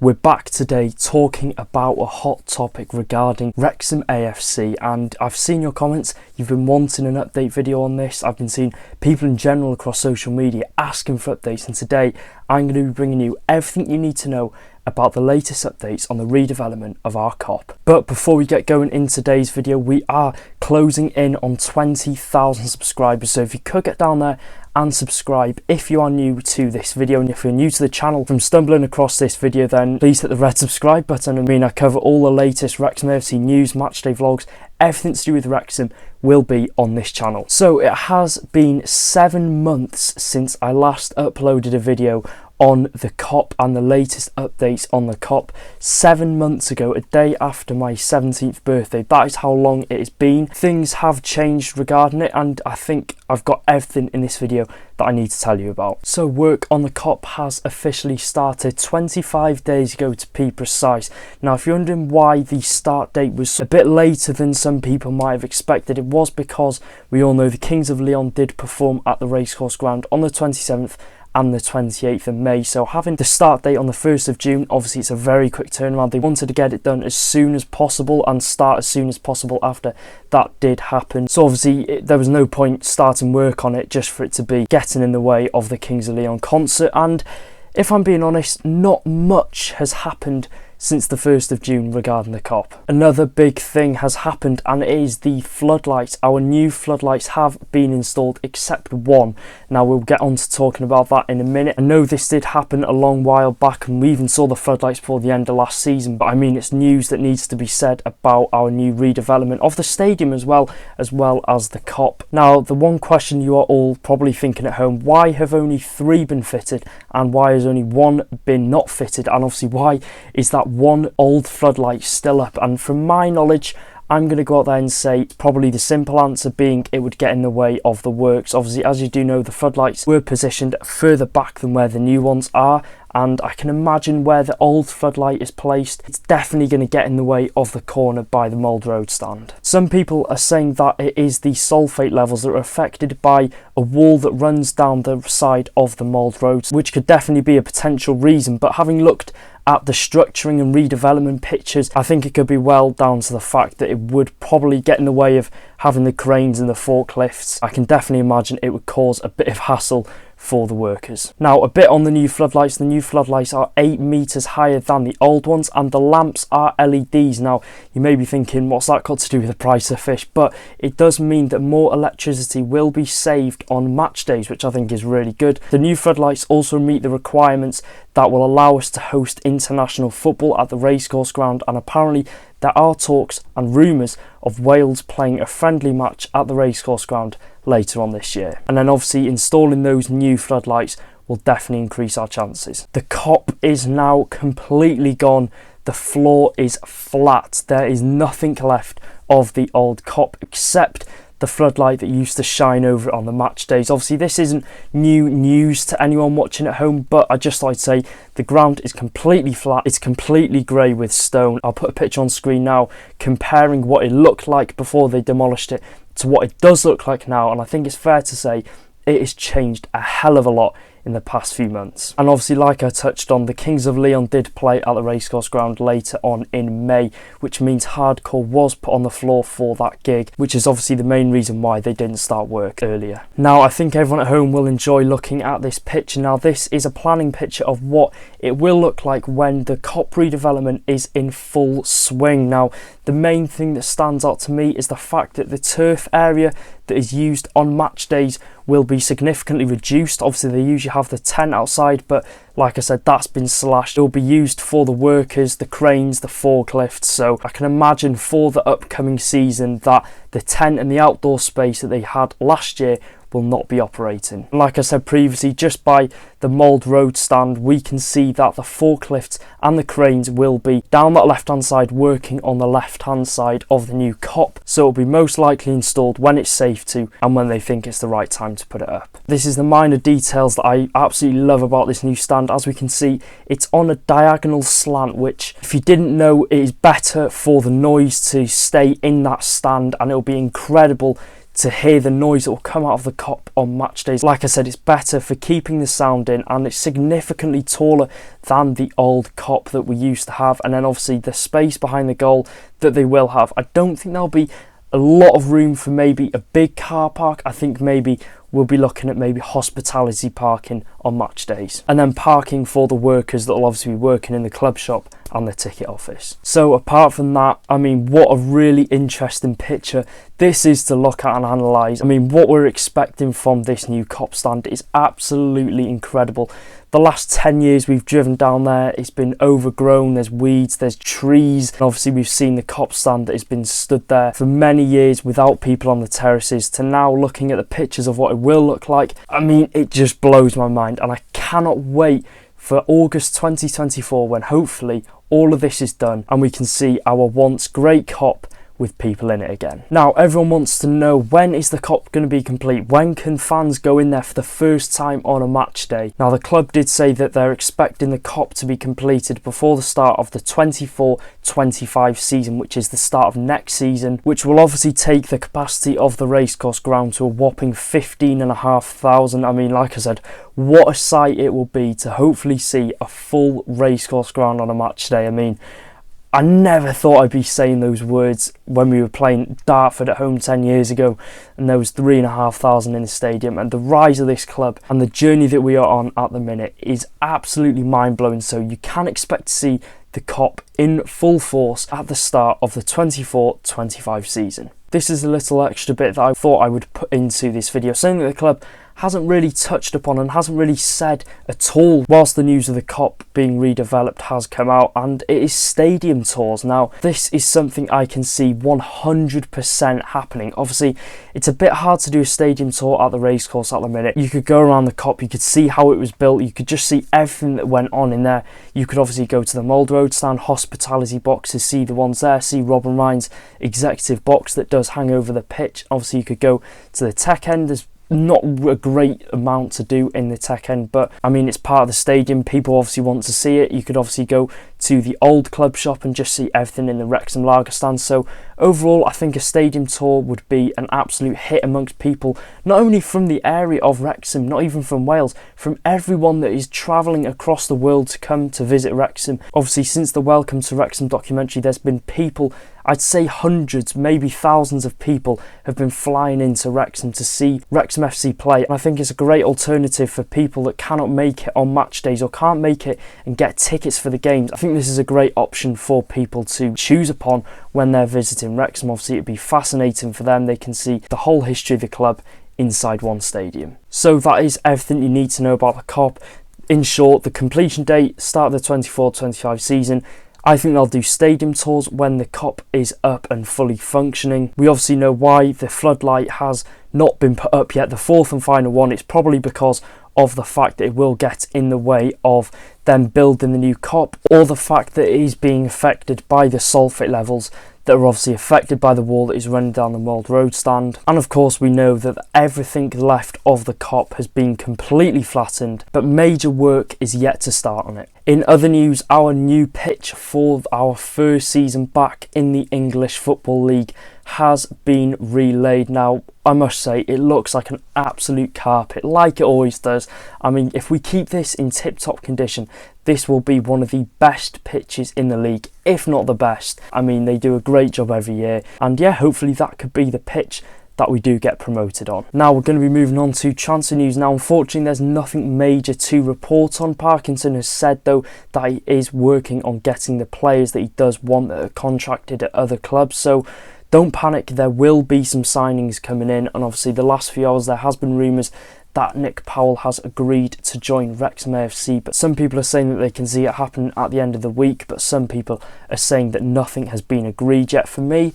We're back today talking about a hot topic regarding Wrexham AFC, and I've seen your comments. You've been wanting an update video on this. I've been seeing people in general across social media asking for updates, and today I'm going to be bringing you everything you need to know about the latest updates on the redevelopment of our Kop. But before we get going in today's video, we are closing in on 20,000 subscribers, so if you could get down there and subscribe if you are new to this video, and if you're new to the channel from stumbling across this video, then please hit the red subscribe button. I cover all the latest Wrexham AFC news, matchday vlogs, everything to do with Wrexham will be on this channel. So it has been 7 months since I last uploaded a video on the Kop and the latest updates on the Kop. 7 months ago, a day after my 17th birthday. That is how long it has been. Things have changed regarding it, and I think I've got everything in this video that I need to tell you about. So work on the Kop has officially started 25 days ago to be precise. Now if you're wondering why the start date was a bit later than some people might have expected, it was because we all know the Kings of Leon did perform at the racecourse ground on the 27th and the 28th of May, so having the start date on the 1st of June, obviously it's a very quick turnaround. They wanted to get it done as soon as possible and start as soon as possible after that did happen. So obviously there was no point starting work on it just for it to be getting in the way of the Kings of Leon concert, and if I'm being honest, not much has happened since the 1st of June regarding the Kop. Another big thing has happened, and it is the floodlights. Our new floodlights have been installed except one. Now we'll get on to talking about that in a minute. I know this did happen a long while back, and we even saw the floodlights before the end of last season, but it's news that needs to be said about our new redevelopment of the stadium as well as the Kop. Now the one question you are all probably thinking at home, why have only 3 been fitted and why has only 1 been not fitted, and obviously why is that one old floodlight still up? And from my knowledge, I'm going to go out there and say probably the simple answer being it would get in the way of the works. Obviously, as you do know, the floodlights were positioned further back than where the new ones are, and I can imagine where the old floodlight is placed, it's definitely going to get in the way of the corner by the Mould Road stand. Some people are saying that it is the sulphate levels that are affected by a wall that runs down the side of the Mould Road, which could definitely be a potential reason, but having looked at the structuring and redevelopment pictures, I think it could be well down to the fact that it would probably get in the way of having the cranes and the forklifts. I can definitely imagine it would cause a bit of hassle for the workers. Now a bit on the new floodlights. The new floodlights are 8 meters higher than the old ones, and the lamps are LEDs. Now you may be thinking, what's that got to do with the price of fish? But it does mean that more electricity will be saved on match days, which I think is really good. The new floodlights also meet the requirements that will allow us to host international football at the racecourse ground, and apparently there are talks and rumours of Wales playing a friendly match at the racecourse ground later on this year. And then obviously installing those new floodlights will definitely increase our chances. The Kop is now completely gone. The floor is flat. There is nothing left of the old Kop except the floodlight that used to shine over it on the match days. Obviously this isn't new news to anyone watching at home, but I just like to say the ground is completely flat, it's completely grey with stone. I'll put a picture on screen now comparing what it looked like before they demolished it to what it does look like now, and I think it's fair to say it has changed a hell of a lot in the past few months. And obviously, like I touched on, the Kings of Leon did play at the racecourse ground later on in May, which means hardcore was put on the floor for that gig, which is obviously the main reason why they didn't start work earlier. Now I think everyone at home will enjoy looking at this picture. Now this is a planning picture of what it will look like when the Kop redevelopment is in full swing. Now the main thing that stands out to me is the fact that the turf area that is used on match days will be significantly reduced. Obviously they usually have the tent outside, but like I said, that's been slashed. It will be used for the workers, the cranes, the forklifts. So I can imagine for the upcoming season that the tent and the outdoor space that they had last year will not be operating. Like I said previously, just by the Mould Road stand, we can see that the forklifts and the cranes will be down that left hand side working on the left hand side of the new Kop. So it'll be most likely installed when it's safe to and when they think it's the right time to put it up. This is the minor details that I absolutely love about this new stand. As we can see, it's on a diagonal slant, which if you didn't know, it is better for the noise to stay in that stand, and it'll be incredible to hear the noise that will come out of the Kop on match days. Like I said, it's better for keeping the sound in, and it's significantly taller than the old Kop that we used to have. And then obviously the space behind the goal that they will have, I don't think there'll be a lot of room for maybe a big car park. I think maybe we'll be looking at maybe hospitality parking on match days, and then parking for the workers that will obviously be working in the club shop and the ticket office. So apart from that, I mean, what a really interesting picture this is to look at and analyse. I mean, what we're expecting from this new Kop stand is absolutely incredible. The last 10 years we've driven down there, it's been overgrown, there's weeds, there's trees, and obviously we've seen the Kop stand that has been stood there for many years without people on the terraces, to now looking at the pictures of what it will look like. I mean, it just blows my mind, and I cannot wait for August 2024, when hopefully all of this is done and we can see our once great Kop with people in it again. Now, everyone wants to know, when is the Kop going to be complete? When can fans go in there for the first time on a match day? Now, the club did say that they're expecting the Kop to be completed before the start of the 24-25 season, which is the start of next season, which will obviously take the capacity of the racecourse ground to a whopping 15,500. I mean, like I said, what a sight it will be to hopefully see a full racecourse ground on a match day. I mean, I never thought I'd be saying those words when we were playing Dartford at home 10 years ago and there was 3,500 in the stadium. And the rise of this club and the journey that we are on at the minute is absolutely mind-blowing. So you can expect to see the Kop in full force at the start of the 24-25 season. This is a little extra bit that I thought I would put into this video, saying that the club hasn't really touched upon and hasn't really said at all whilst the news of the Kop being redeveloped has come out, and it is stadium tours. Now, this is something I can see 100% happening. Obviously, it's a bit hard to do a stadium tour at the racecourse at the minute. You could go around the Kop, you could see how it was built, you could just see everything that went on in there. You could obviously go to the Mould Road stand, hospitality boxes, see the ones there, see Robin Ryan's executive box that does hang over the pitch. Obviously, you could go to the tech end. There's not a great amount to do in the tech end, but I mean, it's part of the stadium. People obviously want to see it. You could obviously go to the old club shop and just see everything in the Wrexham lager stand. So overall, I think a stadium tour would be an absolute hit amongst people, not only from the area of Wrexham, not even from Wales, from everyone that is travelling across the world to come to visit Wrexham. Obviously, since the Welcome to Wrexham documentary, there's been people, I'd say hundreds, maybe thousands of people have been flying into Wrexham to see Wrexham FC play. And I think it's a great alternative for people that cannot make it on match days or can't make it and get tickets for the games. I think this is a great option for people to choose upon when they're visiting Wrexham. Obviously, it'd be fascinating for them. They can see the whole history of the club inside one stadium. So that is everything you need to know about the Kop. In short, the completion date, start of the 24-25 season. I think they'll do stadium tours when the Kop is up and fully functioning. We obviously know why the floodlight has not been put up yet, the fourth and final one. It's probably because of the fact that it will get in the way of them building the new Kop, or the fact that it is being affected by the sulphate levels that are obviously affected by the wall that is running down the Mould Road stand. And of course, we know that everything left of the Kop has been completely flattened, but major work is yet to start on it. In other news, our new pitch for our first season back in the English Football League has been relaid. Now, I must say, it looks like an absolute carpet, like it always does. I mean, if we keep this in tip-top condition, this will be one of the best pitches in the league, if not the best. I mean, they do a great job every year, and yeah, hopefully that could be the pitch that we do get promoted on. Now we're going to be moving on to transfer news. Now, unfortunately, there's nothing major to report on. Parkinson has said, though, that he is working on getting the players that he does want that are contracted at other clubs. So don't panic, there will be some signings coming in. And obviously, the last few hours, there has been rumours that Nick Powell has agreed to join Wrexham AFC, but some people are saying that they can see it happen at the end of the week, but some people are saying that nothing has been agreed yet. For me,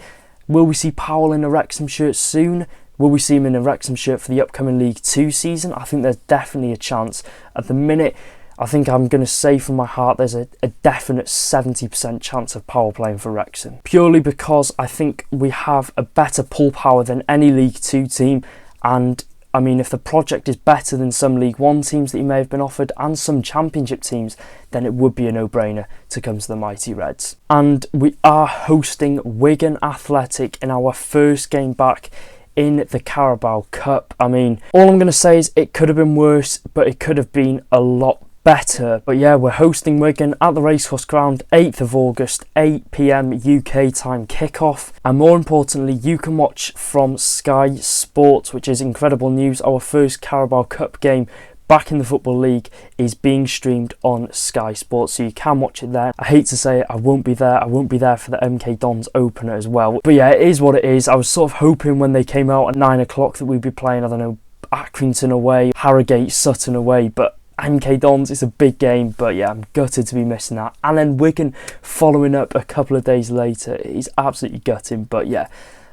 will we see Powell in a Wrexham shirt soon? Will we see him in a Wrexham shirt for the upcoming League 2 season? I think there's definitely a chance. At the minute, I think I'm going to say from my heart there's a definite 70% chance of Powell playing for Wrexham. Purely because I think we have a better pull power than any League 2 team, and I mean, if the project is better than some League 1 teams that he may have been offered and some Championship teams, then it would be a no-brainer to come to the mighty Reds. And we are hosting Wigan Athletic in our first game back in the Carabao Cup. I mean, all I'm going to say is it could have been worse, but it could have been a lot better. But yeah, we're hosting Wigan at the Racecourse Ground, 8th of August, 8 PM UK time kickoff. And more importantly, you can watch from Sky Sports, which is incredible news. Our first Carabao Cup game back in the Football League is being streamed on Sky Sports, so you can watch it there. I hate to say it, I won't be there. I won't be there for the MK Dons opener as well. But yeah, it is what it is. I was sort of hoping when they came out at 9 o'clock that we'd be playing, I don't know, Accrington away, Harrogate, Sutton away, but MK Dons, it's a big game. But yeah, I'm gutted to be missing that. And then Wigan following up a couple of days later is absolutely gutting. But yeah,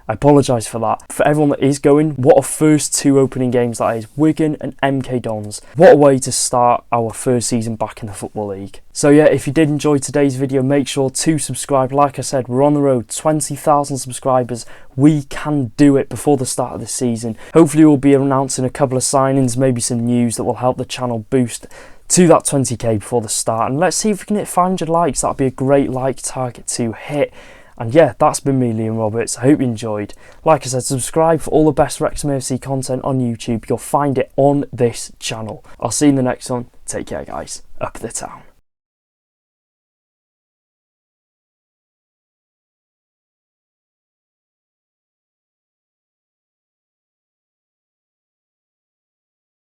I apologise for that. For everyone that is going, what a first two opening games that is. Wigan and MK Dons. What a way to start our first season back in the Football League. So yeah, if you did enjoy today's video, make sure to subscribe. Like I said, we're on the road, 20,000 subscribers. We can do it before the start of the season. Hopefully we'll be announcing a couple of signings, maybe some news that will help the channel boost to that 20k before the start. And let's see if we can hit 500 likes. That'd be a great like target to hit. And yeah, that's been me, Liam Roberts. I hope you enjoyed. Like I said, subscribe for all the best Wrexham AFC content on YouTube. You'll find it on this channel. I'll see you in the next one. Take care, guys. Up the town.